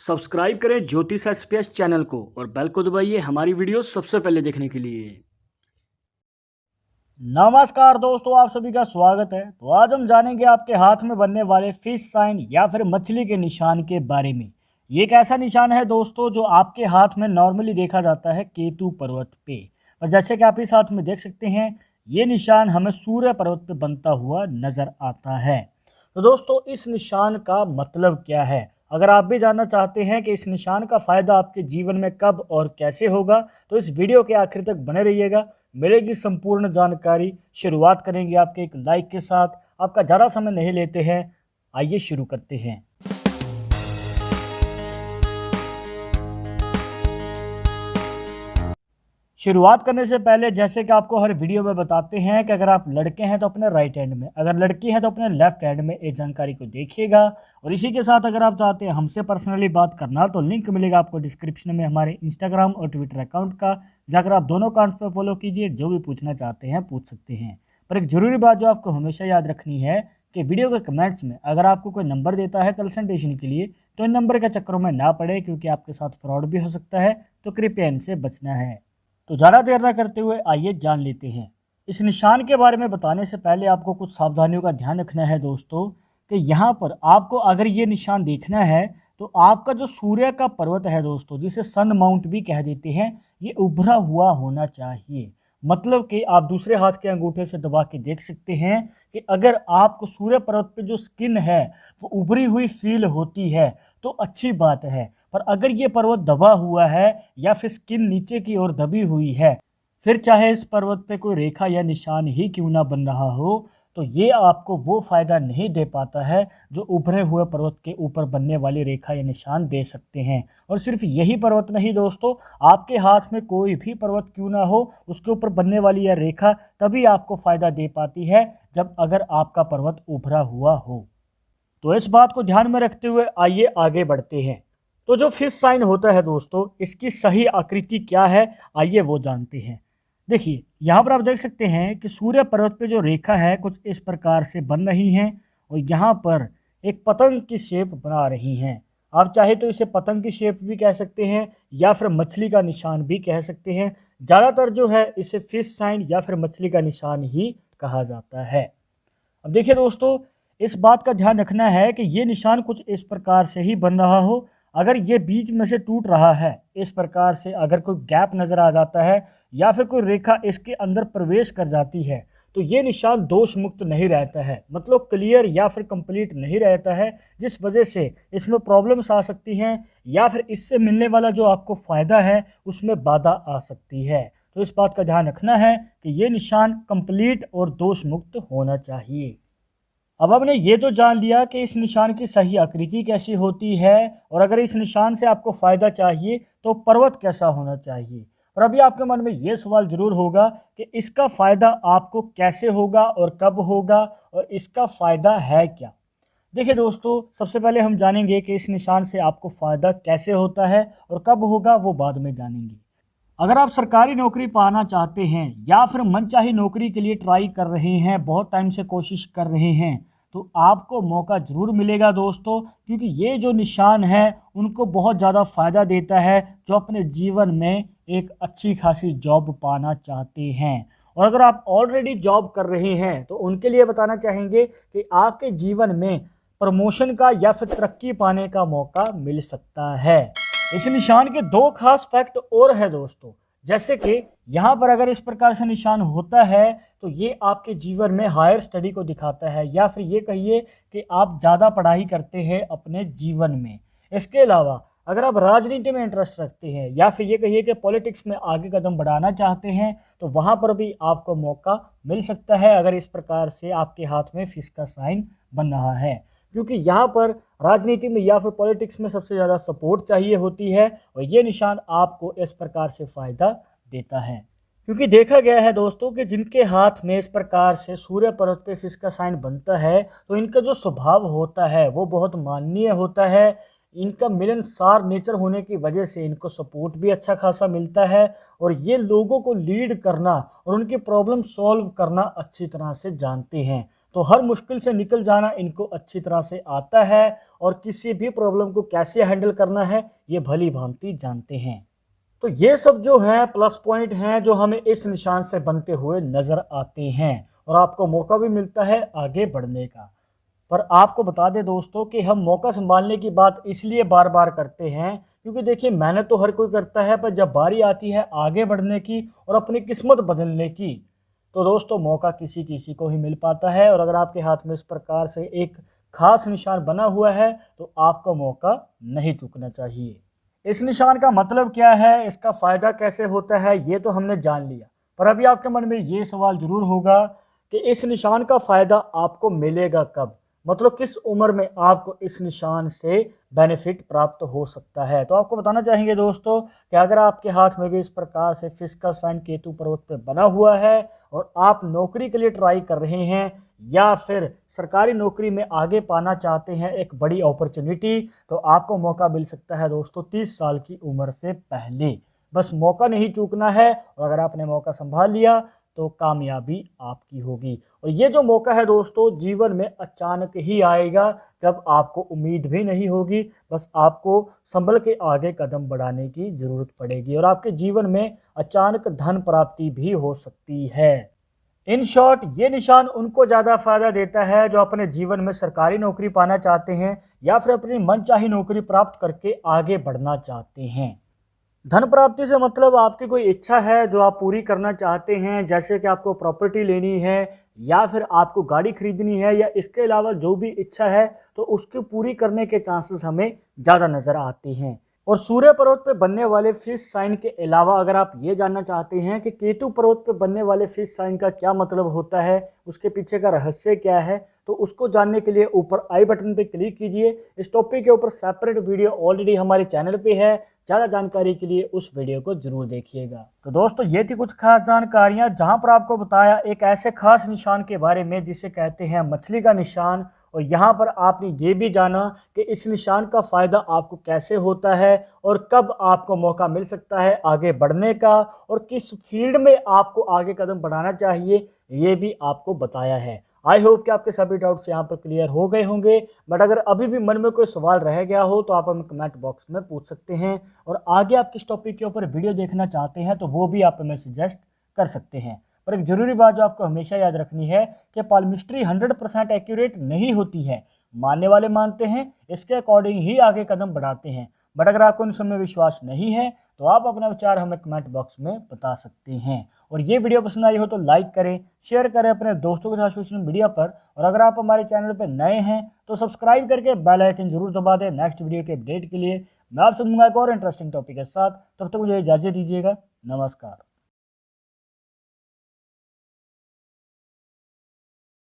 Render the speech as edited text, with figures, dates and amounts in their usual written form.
Subscribe करें ज्योतिष SPS channel को और बेल को दबाइए हमारी वीडियो सबसे पहले देखने के लिए। नमस्कार दोस्तों, आप सभी का स्वागत है। तो आज हम जानेंगे आपके हाथ में बनने वाले फिश साइन या फिर मछली के निशान के बारे में। ये एक ऐसा निशान है दोस्तों जो आपके हाथ में नॉर्मली देखा जाता है केतु पर्वत पे, और जैसे कि आप इस हाथ में देख सकते हैं ये निशान हमें सूर्य पर्वत पे बनता हुआ नजर आता है। तो दोस्तों इस निशान का मतलब क्या है, अगर आप भी जानना चाहते हैं कि इस निशान का फ़ायदा आपके जीवन में कब और कैसे होगा, तो इस वीडियो के आखिर तक बने रहिएगा, मिलेगी संपूर्ण जानकारी। शुरुआत करेंगे आपके एक लाइक के साथ। आपका ज़्यादा समय नहीं लेते हैं, आइए शुरू करते हैं। शुरुआत करने से पहले जैसे कि आपको हर वीडियो में बताते हैं कि अगर आप लड़के हैं तो अपने राइट हैंड में, अगर लड़की है तो अपने लेफ्ट हैंड में इस जानकारी को देखिएगा। और इसी के साथ अगर आप चाहते हैं हमसे पर्सनली बात करना तो लिंक मिलेगा आपको डिस्क्रिप्शन में हमारे इंस्टाग्राम और ट्विटर अकाउंट का, जाकर आप दोनों अकाउंट पर फॉलो कीजिए। जो भी पूछना चाहते हैं पूछ सकते हैं। पर एक ज़रूरी बात जो आपको हमेशा याद रखनी है कि वीडियो के कमेंट्स में अगर आपको कोई नंबर देता है कंसल्टेशन के लिए तो इन नंबर के चक्करों में ना पड़े, क्योंकि आपके साथ फ्रॉड भी हो सकता है, तो कृपया इनसे बचना है। तो ज़्यादा देर न करते हुए आइए जान लेते हैं। इस निशान के बारे में बताने से पहले आपको कुछ सावधानियों का ध्यान रखना है दोस्तों, कि यहाँ पर आपको अगर ये निशान देखना है तो आपका जो सूर्य का पर्वत है दोस्तों, जिसे सन माउंट भी कह देते हैं, ये उभरा हुआ होना चाहिए। मतलब कि आप दूसरे हाथ के अंगूठे से दबा के देख सकते हैं कि अगर आपको सूर्य पर्वत पे जो स्किन है वो उभरी हुई फील होती है तो अच्छी बात है। पर अगर ये पर्वत दबा हुआ है या फिर स्किन नीचे की ओर दबी हुई है, फिर चाहे इस पर्वत पे कोई रेखा या निशान ही क्यों ना बन रहा हो, तो ये आपको वो फ़ायदा नहीं दे पाता है जो उभरे हुए पर्वत के ऊपर बनने वाली रेखा या निशान दे सकते हैं। और सिर्फ यही पर्वत नहीं दोस्तों, आपके हाथ में कोई भी पर्वत क्यों ना हो, उसके ऊपर बनने वाली यह रेखा तभी आपको फ़ायदा दे पाती है जब अगर आपका पर्वत उभरा हुआ हो। तो इस बात को ध्यान में रखते हुए आइए आगे बढ़ते हैं। तो जो फिश साइन होता है दोस्तों, इसकी सही आकृति क्या है, आइए वो जानते हैं। देखिए यहाँ पर आप देख सकते हैं कि सूर्य पर्वत पे जो रेखा है कुछ इस प्रकार से बन रही हैं, और यहाँ पर एक पतंग की शेप बना रही हैं। आप चाहे तो इसे पतंग की शेप भी कह सकते हैं या फिर मछली का निशान भी कह सकते हैं। ज़्यादातर जो है इसे फिश साइन या फिर मछली का निशान ही कहा जाता है। अब देखिए दोस्तों, इस बात का ध्यान रखना है कि ये निशान कुछ इस प्रकार से ही बन रहा हो। अगर ये बीच में से टूट रहा है इस प्रकार से, अगर कोई गैप नज़र आ जाता है या फिर कोई रेखा इसके अंदर प्रवेश कर जाती है, तो ये निशान दोष मुक्त नहीं रहता है, मतलब क्लियर या फिर कंप्लीट नहीं रहता है, जिस वजह से इसमें प्रॉब्लम्स आ सकती हैं या फिर इससे मिलने वाला जो आपको फ़ायदा है उसमें बाधा आ सकती है। तो इस बात का ध्यान रखना है कि ये निशान कंप्लीट और दोष मुक्त होना चाहिए। अब हमने ये तो जान लिया कि इस निशान की सही आकृति कैसी होती है, और अगर इस निशान से आपको फ़ायदा चाहिए तो पर्वत कैसा होना चाहिए। और अभी आपके मन में ये सवाल ज़रूर होगा कि इसका फ़ायदा आपको कैसे होगा और कब होगा, और इसका फ़ायदा है क्या। देखिए दोस्तों, सबसे पहले हम जानेंगे कि इस निशान से आपको फ़ायदा कैसे होता है और कब होगा, वो बाद में जानेंगे। अगर आप सरकारी नौकरी पाना चाहते हैं या फिर मनचाही नौकरी के लिए ट्राई कर रहे हैं, बहुत टाइम से कोशिश कर रहे हैं, तो आपको मौका ज़रूर मिलेगा दोस्तों, क्योंकि ये जो निशान है उनको बहुत ज़्यादा फ़ायदा देता है जो अपने जीवन में एक अच्छी खासी जॉब पाना चाहते हैं। और अगर आप ऑलरेडी जॉब कर रहे हैं तो उनके लिए बताना चाहेंगे कि आपके जीवन में प्रमोशन का या फिर तरक्की पाने का मौका मिल सकता है। इस निशान के दो खास फैक्ट और है दोस्तों, जैसे कि यहाँ पर अगर इस प्रकार से निशान होता है तो ये आपके जीवन में हायर स्टडी को दिखाता है, या फिर ये कहिए कि आप ज़्यादा पढ़ाई करते हैं अपने जीवन में। इसके अलावा अगर आप राजनीति में इंटरेस्ट रखते हैं या फिर ये कहिए कि पॉलिटिक्स में आगे कदम बढ़ाना चाहते हैं, तो वहाँ पर भी आपको मौका मिल सकता है अगर इस प्रकार से आपके हाथ में फिश का साइन बन रहा है। क्योंकि यहाँ पर राजनीति में या फिर पॉलिटिक्स में सबसे ज़्यादा सपोर्ट चाहिए होती है, और ये निशान आपको इस प्रकार से फ़ायदा देता है। क्योंकि देखा गया है दोस्तों कि जिनके हाथ में इस प्रकार से सूर्य पर्वत पे फिश का साइन बनता है तो इनका जो स्वभाव होता है वो बहुत माननीय होता है। इनका मिलनसार नेचर होने की वजह से इनको सपोर्ट भी अच्छा खासा मिलता है, और ये लोगों को लीड करना और उनकी प्रॉब्लम सॉल्व करना अच्छी तरह से जानते हैं। तो हर मुश्किल से निकल जाना इनको अच्छी तरह से आता है और किसी भी प्रॉब्लम को कैसे हैंडल करना है ये भली भांति जानते हैं। तो ये सब जो है प्लस पॉइंट हैं जो हमें इस निशान से बनते हुए नज़र आते हैं और आपको मौका भी मिलता है आगे बढ़ने का। पर आपको बता दें दोस्तों कि हम मौका संभालने की बात इसलिए बार बार करते हैं क्योंकि देखिए मेहनत तो हर कोई करता है, पर जब बारी आती है आगे बढ़ने की और अपनी किस्मत बदलने की तो दोस्तों मौका किसी किसी को ही मिल पाता है। और अगर आपके हाथ में इस प्रकार से एक खास निशान बना हुआ है तो आपको मौका नहीं चूकना चाहिए। इस निशान का मतलब क्या है, इसका फ़ायदा कैसे होता है, ये तो हमने जान लिया। पर अभी आपके मन में ये सवाल ज़रूर होगा कि इस निशान का फ़ायदा आपको मिलेगा कब, मतलब किस उम्र में आपको इस निशान से बेनिफिट प्राप्त हो सकता है। तो आपको बताना चाहेंगे दोस्तों कि अगर आपके हाथ में भी इस प्रकार से फिश का साइन केतु पर्वत पे बना हुआ है और आप नौकरी के लिए ट्राई कर रहे हैं या फिर सरकारी नौकरी में आगे पाना चाहते हैं एक बड़ी अपॉर्चुनिटी, तो आपको मौका मिल सकता है दोस्तों 30 साल की उम्र से पहले। बस मौका नहीं चूकना है और अगर आपने मौका संभाल लिया तो कामयाबी आपकी होगी। और ये जो मौका है दोस्तों जीवन में अचानक ही आएगा जब आपको उम्मीद भी नहीं होगी, बस आपको संभल के आगे कदम बढ़ाने की ज़रूरत पड़ेगी और आपके जीवन में अचानक धन प्राप्ति भी हो सकती है। इन शॉर्ट ये निशान उनको ज़्यादा फ़ायदा देता है जो अपने जीवन में सरकारी नौकरी पाना चाहते हैं या फिर अपनी मनचाही नौकरी प्राप्त करके आगे बढ़ना चाहते हैं। धन प्राप्ति से मतलब आपकी कोई इच्छा है जो आप पूरी करना चाहते हैं, जैसे कि आपको प्रॉपर्टी लेनी है या फिर आपको गाड़ी खरीदनी है या इसके अलावा जो भी इच्छा है तो उसको पूरी करने के चांसेस हमें ज़्यादा नज़र आते हैं। और सूर्य पर्वत पे बनने वाले फिश साइन के अलावा अगर आप ये जानना चाहते हैं कि केतु पर्वत पे बनने वाले फिश साइन का क्या मतलब होता है, उसके पीछे का रहस्य क्या है, तो उसको जानने के लिए ऊपर आई बटन पे क्लिक कीजिए। इस टॉपिक के ऊपर सेपरेट वीडियो ऑलरेडी हमारे चैनल पे है, ज़्यादा जानकारी के लिए उस वीडियो को जरूर देखिएगा। तो दोस्तों ये थी कुछ खास जानकारियाँ जहाँ पर आपको बताया एक ऐसे खास निशान के बारे में जिसे कहते हैं मछली का निशान। और यहाँ पर आपने ये भी जाना कि इस निशान का फ़ायदा आपको कैसे होता है और कब आपको मौका मिल सकता है आगे बढ़ने का और किस फील्ड में आपको आगे कदम बढ़ाना चाहिए, ये भी आपको बताया है। आई होप कि आपके सभी डाउट्स यहाँ पर क्लियर हो गए होंगे, बट अगर अभी भी मन में कोई सवाल रह गया हो तो आप हमें कमेंट बॉक्स में पूछ सकते हैं और आगे आप किस टॉपिक के ऊपर वीडियो देखना चाहते हैं तो वो भी आप हमें सजेस्ट कर सकते हैं। पर एक ज़रूरी बात जो आपको हमेशा याद रखनी है कि पालमिस्ट्री 100% एक्यूरेट नहीं होती है। मानने वाले मानते हैं, इसके अकॉर्डिंग ही आगे कदम बढ़ाते हैं। बट अगर आपको इन सब में विश्वास नहीं है तो आप अपना विचार हमें कमेंट बॉक्स में बता सकते हैं। और ये वीडियो पसंद आई हो तो लाइक करें, शेयर करें अपने दोस्तों के साथ सोशल मीडिया पर। और अगर आप हमारे चैनल पर नए हैं तो सब्सक्राइब करके बेल आइकन जरूर दबा दें नेक्स्ट वीडियो के अपडेट के लिए। मैं आपसे मिलूंगा एक और इंटरेस्टिंग टॉपिक के साथ, तब तक मुझे इजाज़त दीजिएगा। नमस्कार।